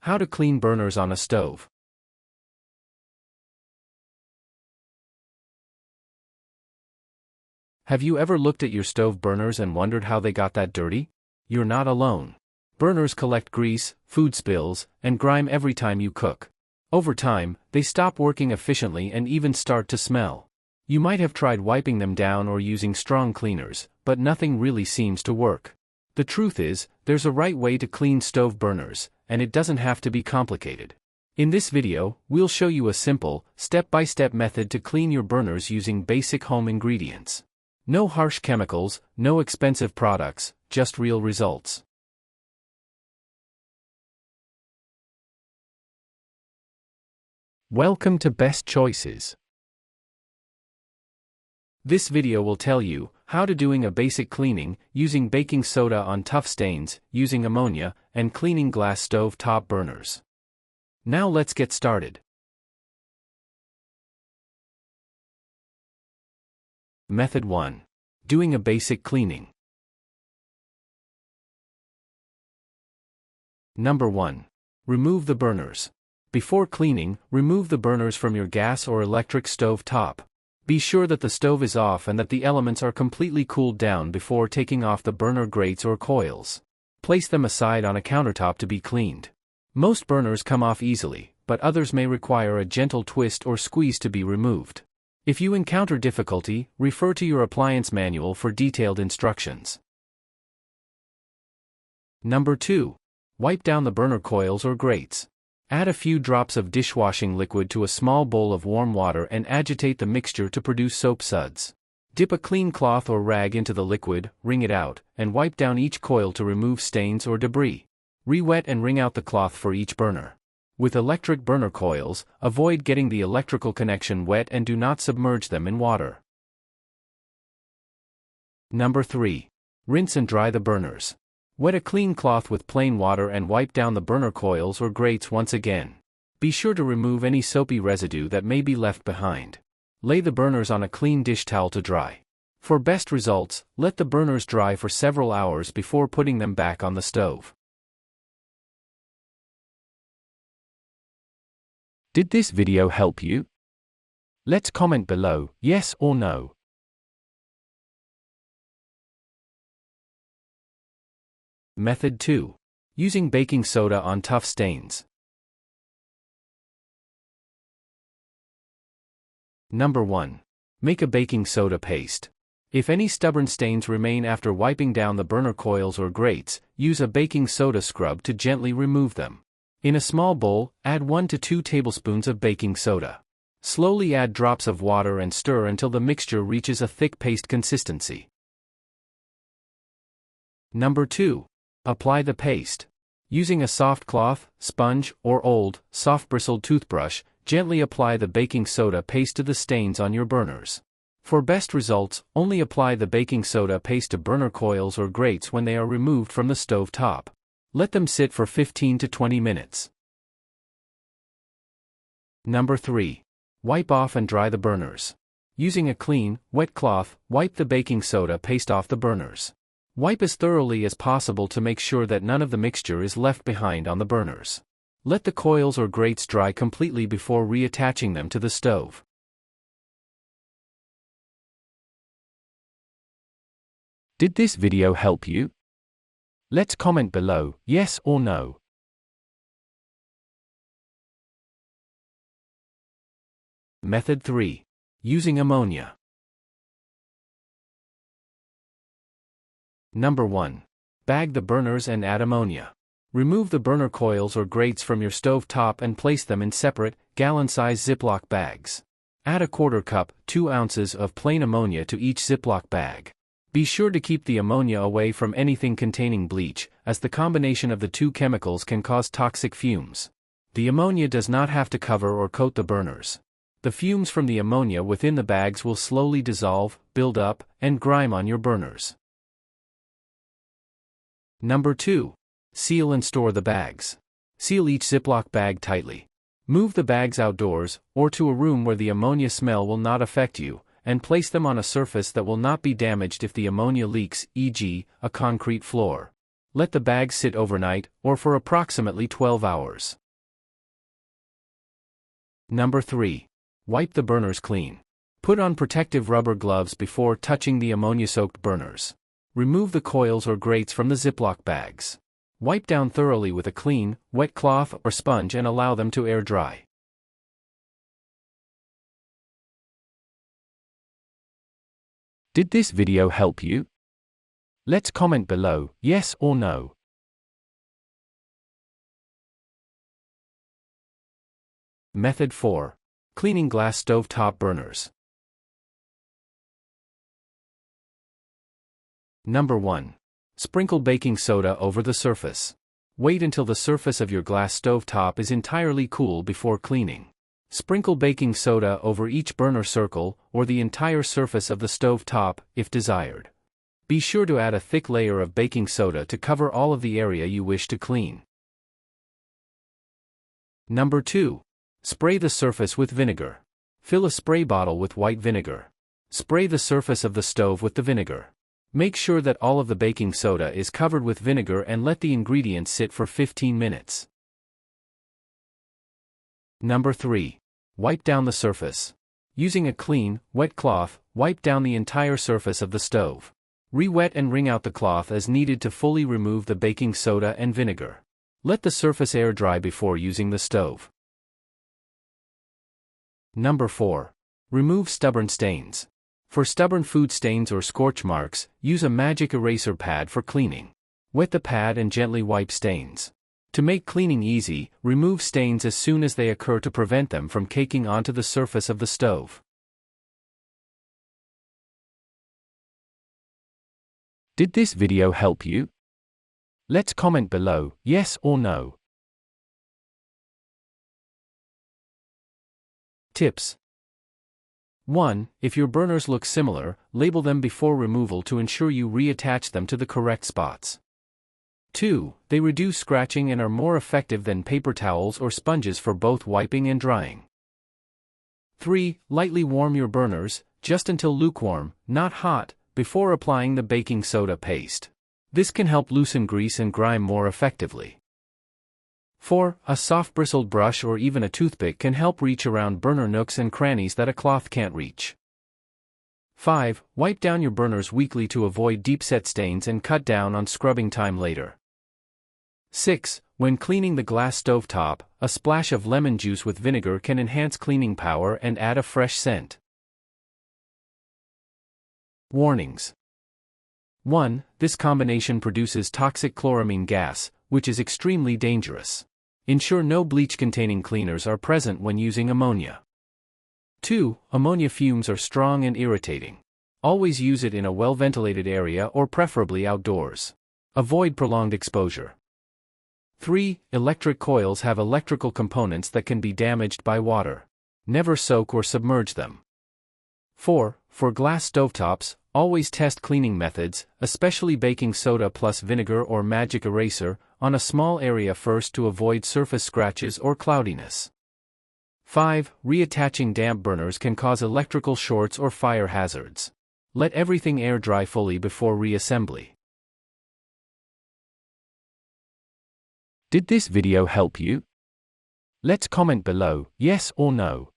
How to clean burners on a stove. Have you ever looked at your stove burners and wondered how they got that dirty? You're not alone. Burners collect grease, food spills, and grime every time you cook. Over time, they stop working efficiently and even start to smell. You might have tried wiping them down or using strong cleaners, but nothing really seems to work. The truth is, there's a right way to clean stove burners, and it doesn't have to be complicated. In this video, we'll show you a simple, step-by-step method to clean your burners using basic home ingredients. No harsh chemicals, no expensive products, just real results. Welcome to Best Choices. This video will tell you how to doing a basic cleaning using baking soda on tough stains, using ammonia, and cleaning glass stove top burners. Now let's get started. Method 1. Doing a basic cleaning. Number 1. Remove the burners. Before cleaning, remove the burners from your gas or electric stove top. Be sure that the stove is off and that the elements are completely cooled down before taking off the burner grates or coils. Place them aside on a countertop to be cleaned. Most burners come off easily, but others may require a gentle twist or squeeze to be removed. If you encounter difficulty, refer to your appliance manual for detailed instructions. Number 2. Wipe down the burner coils or grates. Add a few drops of dishwashing liquid to a small bowl of warm water and agitate the mixture to produce soap suds. Dip a clean cloth or rag into the liquid, wring it out, and wipe down each coil to remove stains or debris. Re-wet and wring out the cloth for each burner. With electric burner coils, avoid getting the electrical connection wet and do not submerge them in water. Number 3. Rinse and dry the burners. Wet a clean cloth with plain water and wipe down the burner coils or grates once again. Be sure to remove any soapy residue that may be left behind. Lay the burners on a clean dish towel to dry. For best results, let the burners dry for several hours before putting them back on the stove. Did this video help you? Let's comment below, yes or no. Method 2. Using baking soda on tough stains. Number 1. Make a baking soda paste. If any stubborn stains remain after wiping down the burner coils or grates, use a baking soda scrub to gently remove them. In a small bowl, add 1 to 2 tablespoons of baking soda. Slowly add drops of water and stir until the mixture reaches a thick paste consistency. Number 2. Apply the paste. Using a soft cloth, sponge, or old, soft-bristled toothbrush, gently apply the baking soda paste to the stains on your burners. For best results, only apply the baking soda paste to burner coils or grates when they are removed from the stove top. Let them sit for 15 to 20 minutes. Number 3. Wipe off and dry the burners. Using a clean, wet cloth, wipe the baking soda paste off the burners. Wipe as thoroughly as possible to make sure that none of the mixture is left behind on the burners. Let the coils or grates dry completely before reattaching them to the stove. Did this video help you? Let's comment below, yes or no. Method 3. Using ammonia. Number 1. Bag the burners and add ammonia. Remove the burner coils or grates from your stove top and place them in separate, gallon-sized Ziploc bags. Add a quarter cup, 2 ounces of plain ammonia to each Ziploc bag. Be sure to keep the ammonia away from anything containing bleach, as the combination of the two chemicals can cause toxic fumes. The ammonia does not have to cover or coat the burners. The fumes from the ammonia within the bags will slowly dissolve, build up, and grime on your burners. Number 2. Seal and store the bags. Seal each Ziploc bag tightly. Move the bags outdoors, or to a room where the ammonia smell will not affect you, and place them on a surface that will not be damaged if the ammonia leaks, e.g., a concrete floor. Let the bags sit overnight, or for approximately 12 hours. Number 3. Wipe the burners clean. Put on protective rubber gloves before touching the ammonia-soaked burners. Remove the coils or grates from the Ziploc bags. Wipe down thoroughly with a clean, wet cloth or sponge and allow them to air dry. Did this video help you? Let's comment below, yes or no. Method 4. Cleaning glass stovetop burners. Number 1. Sprinkle baking soda over the surface. Wait until the surface of your glass stovetop is entirely cool before cleaning. Sprinkle baking soda over each burner circle, or the entire surface of the stove top, if desired. Be sure to add a thick layer of baking soda to cover all of the area you wish to clean. Number 2. Spray the surface with vinegar. Fill a spray bottle with white vinegar. Spray the surface of the stove with the vinegar. Make sure that all of the baking soda is covered with vinegar and let the ingredients sit for 15 minutes. Number 3. Wipe down the surface. Using a clean, wet cloth, wipe down the entire surface of the stove. Re-wet and wring out the cloth as needed to fully remove the baking soda and vinegar. Let the surface air dry before using the stove. Number 4. Remove stubborn stains. For stubborn food stains or scorch marks, use a magic eraser pad for cleaning. Wet the pad and gently wipe stains. To make cleaning easy, remove stains as soon as they occur to prevent them from caking onto the surface of the stove. Did this video help you? Let's comment below, yes or no. Tips. 1. If your burners look similar, label them before removal to ensure you reattach them to the correct spots. 2. They reduce scratching and are more effective than paper towels or sponges for both wiping and drying. 3. Lightly warm your burners, just until lukewarm, not hot, before applying the baking soda paste. This can help loosen grease and grime more effectively. 4. A soft bristled brush or even a toothpick can help reach around burner nooks and crannies that a cloth can't reach. 5. Wipe down your burners weekly to avoid deep-set stains and cut down on scrubbing time later. 6. When cleaning the glass stovetop, a splash of lemon juice with vinegar can enhance cleaning power and add a fresh scent. Warnings. 1. This combination produces toxic chloramine gas, which is extremely dangerous. Ensure no bleach-containing cleaners are present when using ammonia. 2. Ammonia fumes are strong and irritating. Always use it in a well-ventilated area or preferably outdoors. Avoid prolonged exposure. 3. Electric coils have electrical components that can be damaged by water. Never soak or submerge them. 4. For glass stovetops, always test cleaning methods, especially baking soda plus vinegar or magic eraser, on a small area first to avoid surface scratches or cloudiness. 5. Reattaching damp burners can cause electrical shorts or fire hazards. Let everything air dry fully before reassembly. Did this video help you? Let's comment below, yes or no.